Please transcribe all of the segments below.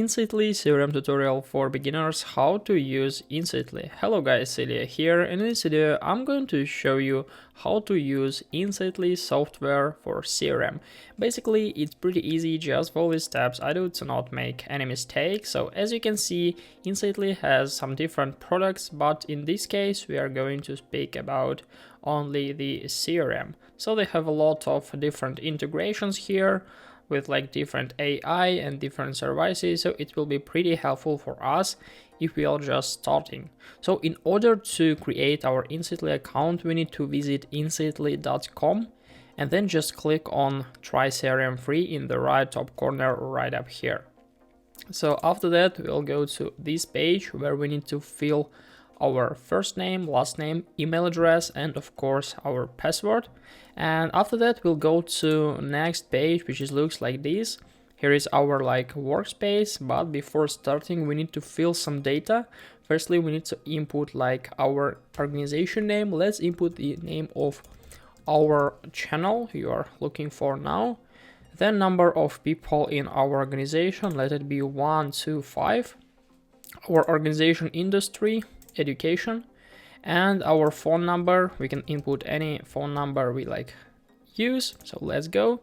Insightly CRM tutorial for beginners, how to use Insightly. Hello guys, Celia here. In this video I'm going to show you how to use Insightly software for CRM. Basically it's pretty easy, just follow these steps. I do to not make any mistakes. So as you can see, Insightly has some different products, but in this case we are going to speak about only the CRM. So they have a lot of different integrations here with like different AI and different services, so it will be pretty helpful for us if we are just starting. So in order to create our Insightly account, we need to visit insightly.com and then just click on Try CRM Free in the right top corner right up here. So after that, we'll go to this page where we need to fill our first name, last name, email address, and of course our password. And after that we'll go to next page, which looks like this. Here is our workspace, but before starting we need to fill some data. Firstly, we need to input our organization name. Let's input the name of our channel you are looking for now. Then number of people in our organization, let it be 1, 2, 5. Our organization industry, education, and our phone number. We can input any phone number we use. So let's go.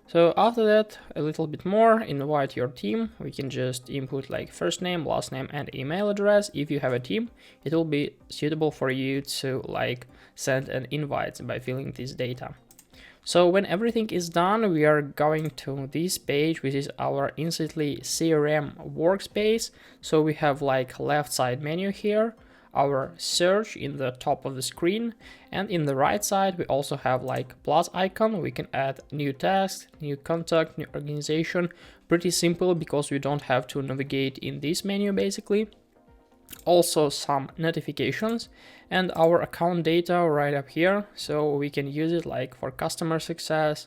So after that, a little bit more, invite your team. We can just input first name, last name, and email address. If you have a team, it will be suitable for you to send an invite by filling this data. So when everything is done, we are going to this page, which is our Insightly CRM workspace. So we have left side menu here, our search in the top of the screen, and in the right side we also have plus icon. We can add new task, new contact, new organization. Pretty simple because we don't have to navigate in this menu basically. Also some notifications and our account data right up here, so we can use it for customer success,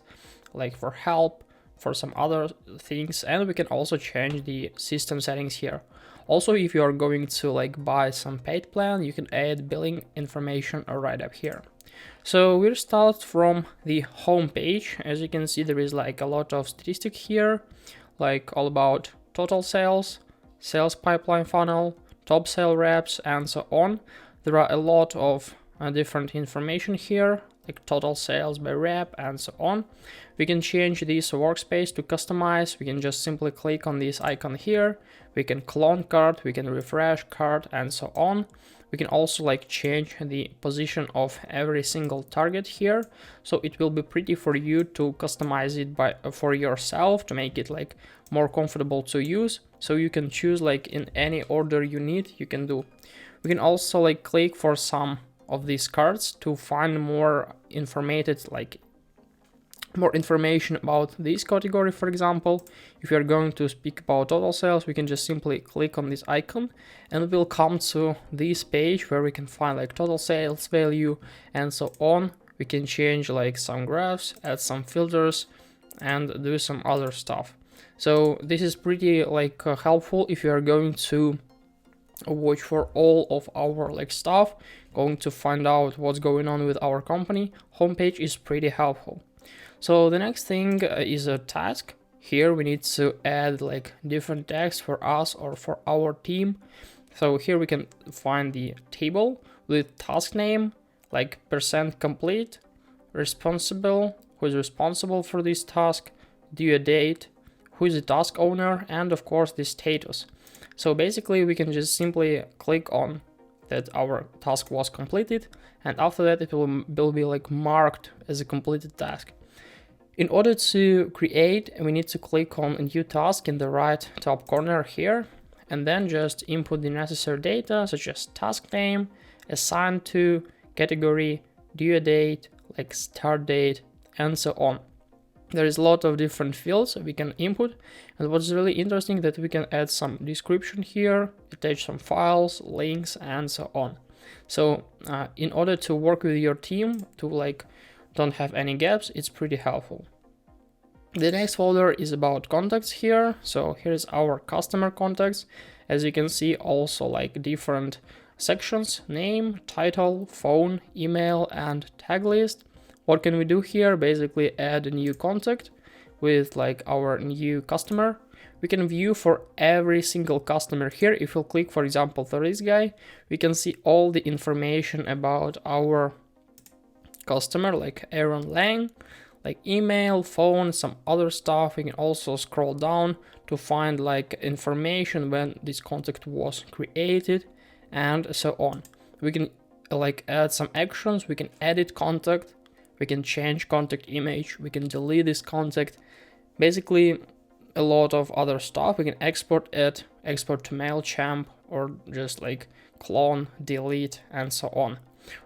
for help, for some other things, and we can also change the system settings here. Also, if you are going to buy some paid plan, you can add billing information right up here. So we'll start from the home page. As you can see, there is a lot of statistics here, all about total sales, sales pipeline funnel, top sale reps, and so on. There are a lot of different information here, total sales by rep and so on. We can change this workspace to customize. We can just simply click on this icon here. We can clone card, we can refresh card, and so on. We can also change the position of every single target here, so it will be pretty for you to customize it for yourself to make it more comfortable to use. So you can choose in any order you need, you can do. We can also click for some of these cards to find more more information about this category. For example, if you are going to speak about total sales, we can just simply click on this icon and we'll come to this page where we can find total sales value and so on. We can change some graphs, add some filters, and do some other stuff. So this is pretty helpful if you are going to watch for all of our stuff, going to find out what's going on with our company. Homepage is pretty helpful. So the next thing is a task. Here we need to add different text for us or for our team. So here we can find the table with task name, percent complete, responsible, who is responsible for this task, due date, who is the task owner, and of course the status. So basically we can just simply click on that our task was completed, and after that it will be marked as a completed task. In order to create, we need to click on a new task in the right top corner here, and then just input the necessary data such as task name, assigned to, category, due date, start date, and so on. There is a lot of different fields we can input, and what's really interesting that we can add some description here, attach some files, links, and so on. So in order to work with your team to don't have any gaps, it's pretty helpful. The next folder is about contacts here. So here's our customer contacts. As you can see, also different sections: name, title, phone, email, and tag list. What can we do here? Basically add a new contact with our new customer. we can view for every single customer here. If we'll click, for example, for this guy, we can see all the information about our customer, like Aaron Lang, like email, phone, some other stuff. We can also scroll down to find like information when this contact was created and so on. We can like add some actions, we can edit contact, we can change contact image, we can delete this contact, basically a lot of other stuff. We can export it, export to MailChimp, or just like clone, delete, and so on.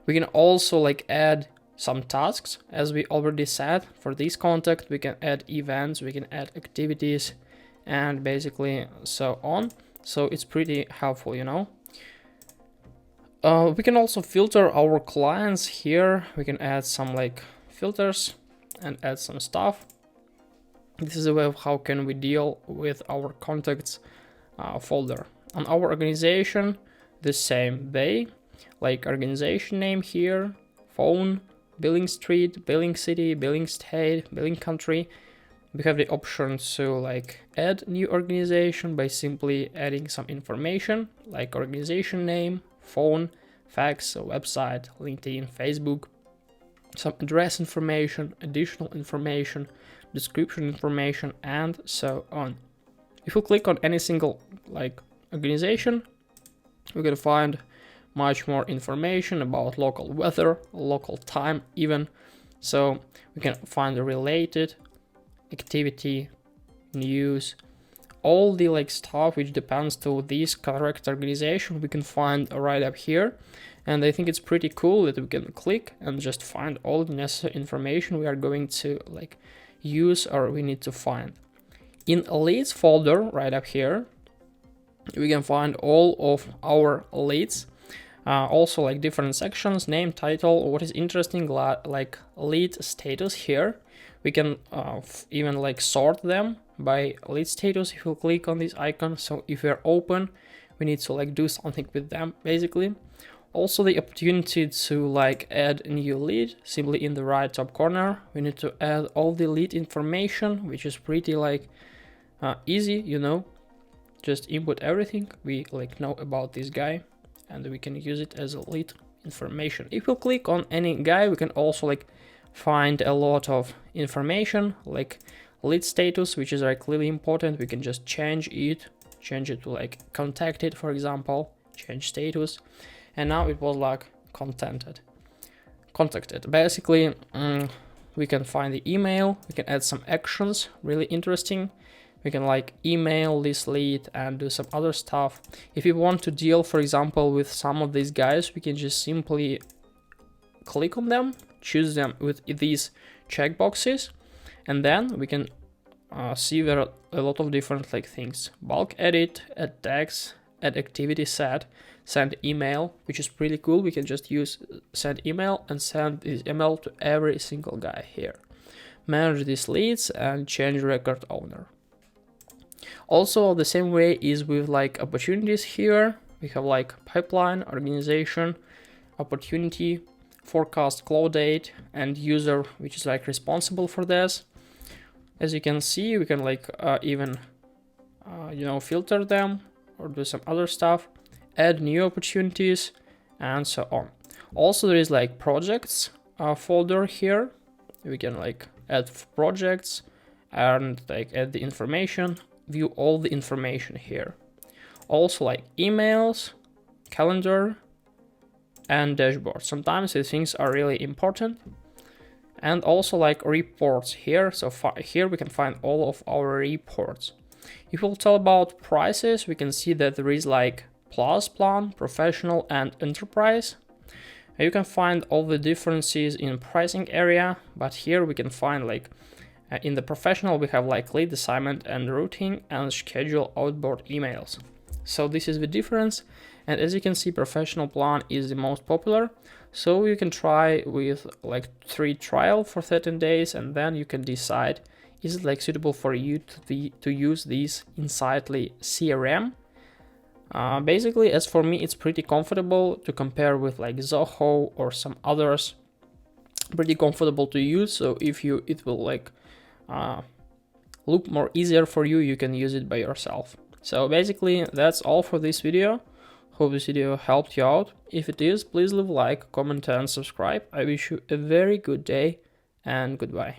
We can also like add some tasks, as we already said. For this contact, we can add events, we can add activities, and basically so on. So it's pretty helpful, you know. We can also filter our clients here. We can add some like filters and add some stuff. This is a way of how can we deal with our contacts folder. On our organization, the same way, like organization name here, phone, billing street, billing city, billing state, billing country. We have the option to like add new organization by simply adding some information like organization name, phone, fax, website, LinkedIn, Facebook, some address information, additional information, description information, and so on. If you click on any single like organization, we can find much more information about local weather, local time even. So we can find the related activity, news, all the like stuff which depends to this correct organization we can find right up here. And I think it's pretty cool that we can click and just find all the necessary information we are going to like use or we need to find. In leads folder right up here, we can find all of our leads. Also like different sections, name, title. What is interesting, like lead status here, we can even like sort them by lead status if you click on this icon. So if we're open, we need to like do something with them basically. Also the opportunity to like add a new lead, simply in the right top corner we need to add all the lead information, which is pretty like easy, you know. Just input everything we like know about this guy and we can use it as a lead information. If we click on any guy, we can also like find a lot of information like lead status, which is like really important. We can just change it to like contacted, for example, change status, and now it was like contacted. Basically, we can find the email, we can add some actions, really interesting. We can like email this lead and do some other stuff. If you want to deal, for example, with some of these guys, we can just simply click on them, choose them with these checkboxes, and then we can see there are a lot of different like things. Bulk edit, add tags, add activity set, send email, which is pretty cool. We can just use send email and send this email to every single guy here. Manage these leads and change record owner. Also, the same way is with like opportunities here. We have like pipeline, organization, opportunity, forecast, close date, and user, which is like responsible for this. As you can see, we can like even filter them or do some other stuff, add new opportunities, and so on. Also, there is like projects folder here. We can like add projects and like add the information, view all the information here. Also like emails, calendar, and dashboard. Sometimes these things are really important. And also like reports here. So here we can find all of our reports. If we'll tell about prices, we can see that there is like plus plan, professional, and enterprise. You can find all the differences in pricing area, but here we can find like in the professional we have like lead assignment and routing and schedule outboard emails. So this is the difference, and as you can see, professional plan is the most popular. So you can try with like 3 trial for 13 days, and then you can decide is it like suitable for you to use this Insightly CRM. Basically, as for me, it's pretty comfortable to compare with like Zoho or some others. Pretty comfortable to use. So if it will like look more easier for you, you can use it by yourself. So basically that's all for this video. Hope this video helped you out. If it is, please leave a like, comment and subscribe. I wish you a very good day and goodbye.